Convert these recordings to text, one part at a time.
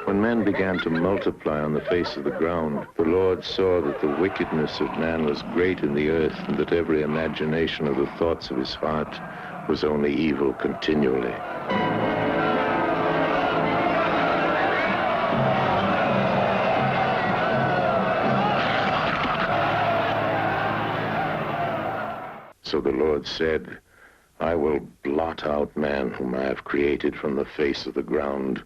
When men began to multiply on the face of the ground, the Lord saw that the wickedness of man was great in the earth, and that every imagination of the thoughts of his heart was only evil continually. So the Lord said, I will blot out man whom I have created from the face of the ground,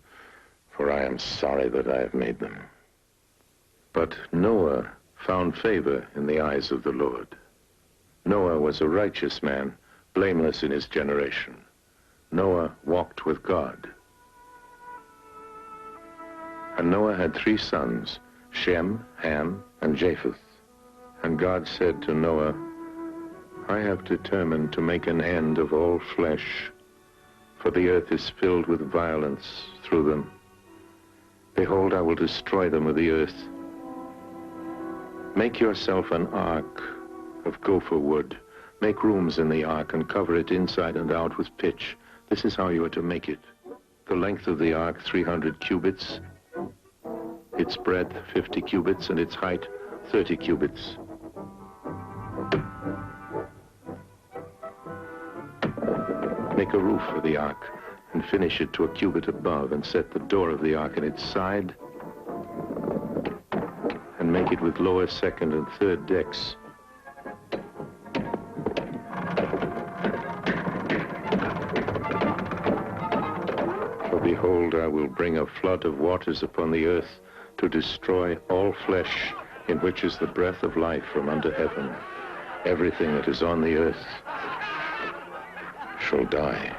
for I am sorry that I have made them. But Noah found favor in the eyes of the Lord. Noah was a righteous man, blameless in his generation. Noah walked with God. And Noah had 3 sons, Shem, Ham, and Japheth. And God said to Noah, I have determined to make an end of all flesh, for the earth is filled with violence through them. Behold, I will destroy them with the earth. Make yourself an ark of gopher wood. Make rooms in the ark and cover it inside and out with pitch. This is how you are to make it. The length of the ark, 300 cubits. Its breadth, 50 cubits, and its height, 30 cubits. Make a roof for the ark and finish it to a cubit above, and set the door of the ark in its side, and make it with lower, second, and third decks. For behold, I will bring a flood of waters upon the earth to destroy all flesh, in which is the breath of life from under heaven. Everything that is on the earth shall die.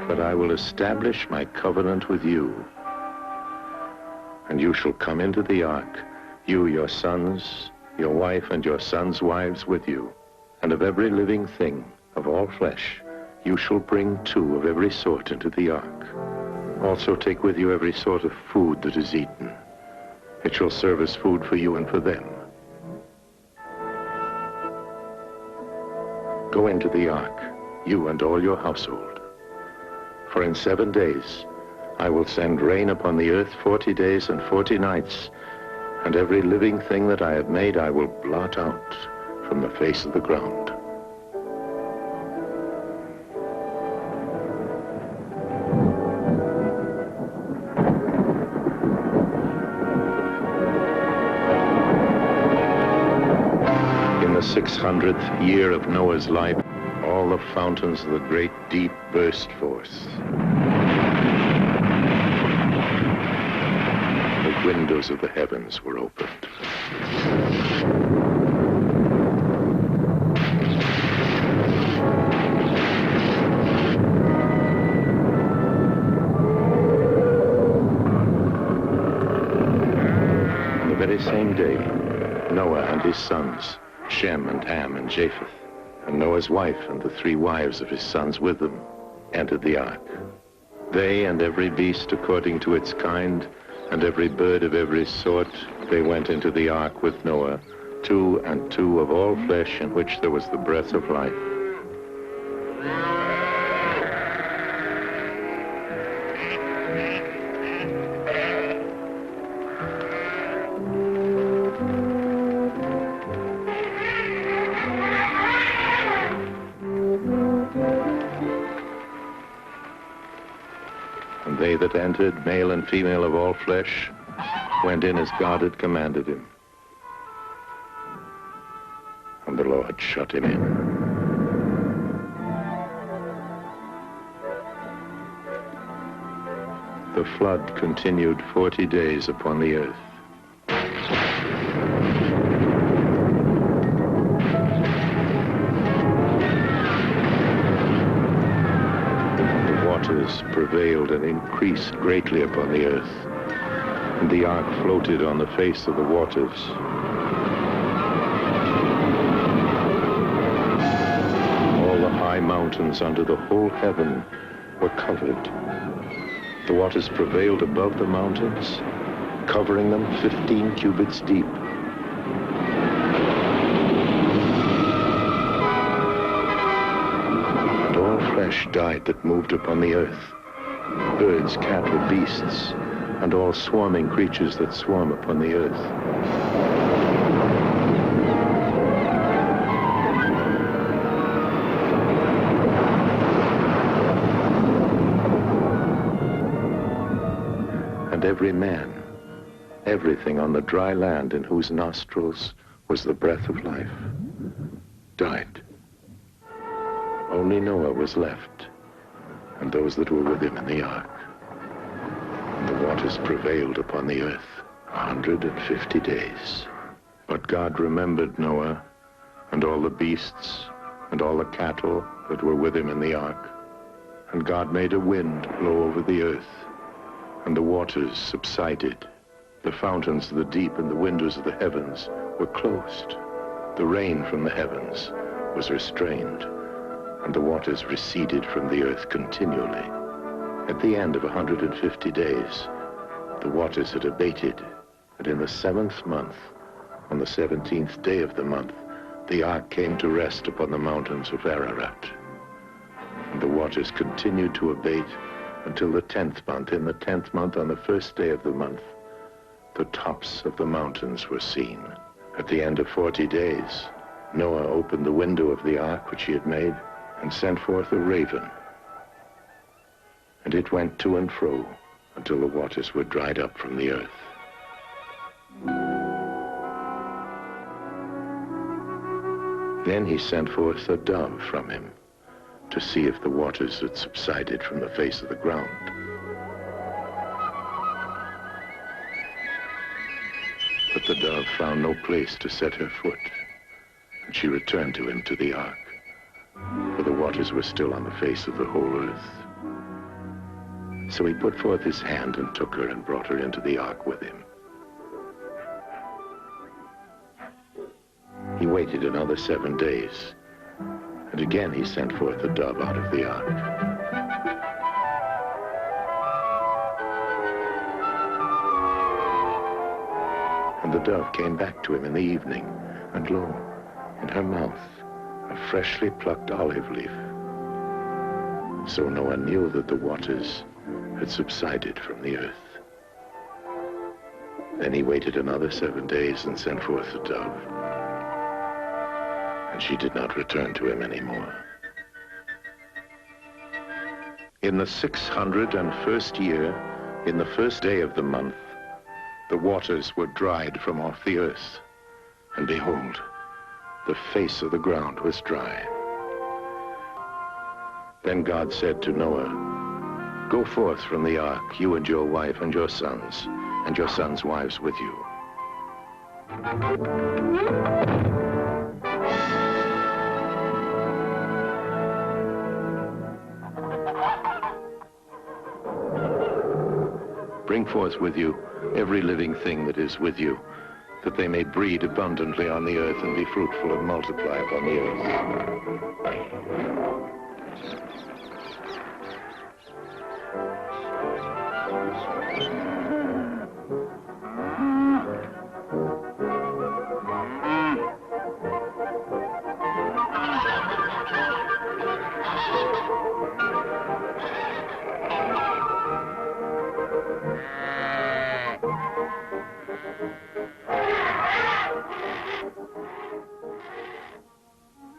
But I will establish my covenant with you, and you shall come into the ark, you, your sons, your wife, and your sons' wives with you. And of every living thing, of all flesh, you shall bring 2 of every sort into the ark. Also take with you every sort of food that is eaten. It shall serve as food for you and for them. Go into the ark, you and all your household. For in 7 days I will send rain upon the earth 40 days and 40 nights, and every living thing that I have made I will blot out from the face of the ground. In the 600th year of Noah's life, all the fountains of the great deep burst forth. The windows of the heavens were opened. On the very same day, Noah and his sons, Shem and Ham and Japheth, and Noah's wife and the 3 wives of his sons with them, entered the ark. They and every beast according to its kind, and every bird of every sort, they went into the ark with Noah, 2 and 2 of all flesh in which there was the breath of life. And they that entered, male and female of all flesh, went in as God had commanded him. And the Lord shut him in. The flood continued 40 days upon the earth. Prevailed and increased greatly upon the earth, and the ark floated on the face of the waters. All the high mountains under the whole heaven were covered. The waters prevailed above the mountains, covering them 15 cubits deep. flesh died that moved upon the earth, birds, cattle, beasts, and all swarming creatures that swarm upon the earth. And every man, everything on the dry land in whose nostrils was the breath of life, died. Only Noah was left, and those that were with him in the ark. And the waters prevailed upon the earth 150 days. But God remembered Noah, and all the beasts, and all the cattle that were with him in the ark. And God made a wind blow over the earth, and the waters subsided. The fountains of the deep and the windows of the heavens were closed. The rain from the heavens was restrained, and the waters receded from the earth continually. At the end of 150 days, the waters had abated, and in the 7th month, on the 17th day of the month, the ark came to rest upon the mountains of Ararat. And the waters continued to abate until the 10th month. In the 10th month, on the 1st day of the month, the tops of the mountains were seen. At the end of 40 days, Noah opened the window of the ark which he had made and sent forth a raven. And it went to and fro until the waters were dried up from the earth. Then he sent forth a dove from him to see if the waters had subsided from the face of the ground. But the dove found no place to set her foot, and she returned to him to the ark, for the waters were still on the face of the whole earth. So he put forth his hand and took her and brought her into the ark with him. He waited another 7 days, and again he sent forth a dove out of the ark. And the dove came back to him in the evening, and lo, in her mouth a freshly plucked olive leaf. So Noah knew that the waters had subsided from the earth. Then he waited another 7 days and sent forth the dove. And she did not return to him anymore. In the 601st year, in the 1st day of the month, the waters were dried from off the earth. And behold, the face of the ground was dry. Then God said to Noah, "Go forth from the ark, you and your wife and your sons wives with you." Bring forth with you every living thing that is with you, that they may breed abundantly on the earth and be fruitful and multiply upon the earth.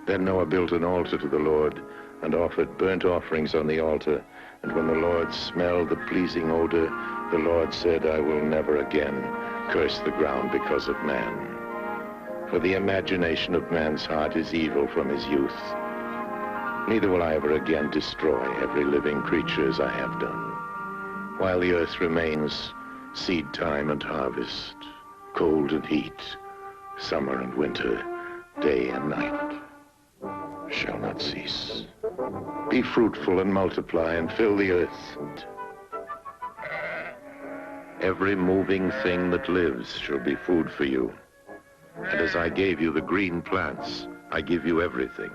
Then Noah built an altar to the Lord and offered burnt offerings on the altar. And when the Lord smelled the pleasing odor, the Lord said, "I will never again curse the ground because of man. For the imagination of man's heart is evil from his youth. Neither will I ever again destroy every living creature as I have done. While the earth remains, seed time and harvest, cold and heat, summer and winter, day and night shall not cease. Be fruitful and multiply and fill the earth. Every moving thing that lives shall be food for you. And as I gave you the green plants, I give you everything.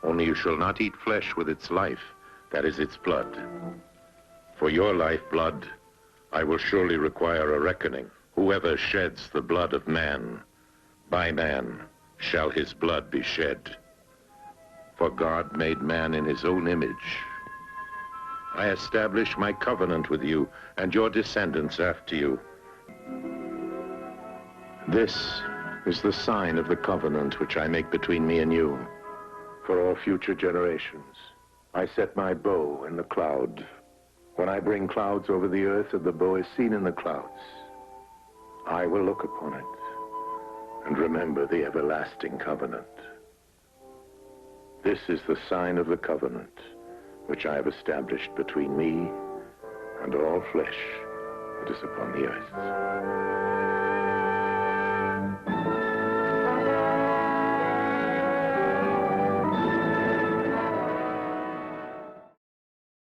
Only you shall not eat flesh with its life, that is its blood. For your lifeblood, I will surely require a reckoning. Whoever sheds the blood of man, by man shall his blood be shed. For God made man in his own image. I establish my covenant with you and your descendants after you. This is the sign of the covenant which I make between me and you. For all future generations, I set my bow in the cloud. When I bring clouds over the earth and the bow is seen in the clouds, I will look upon it and remember the everlasting covenant. This is the sign of the covenant which I have established between me and all flesh that is upon the earth.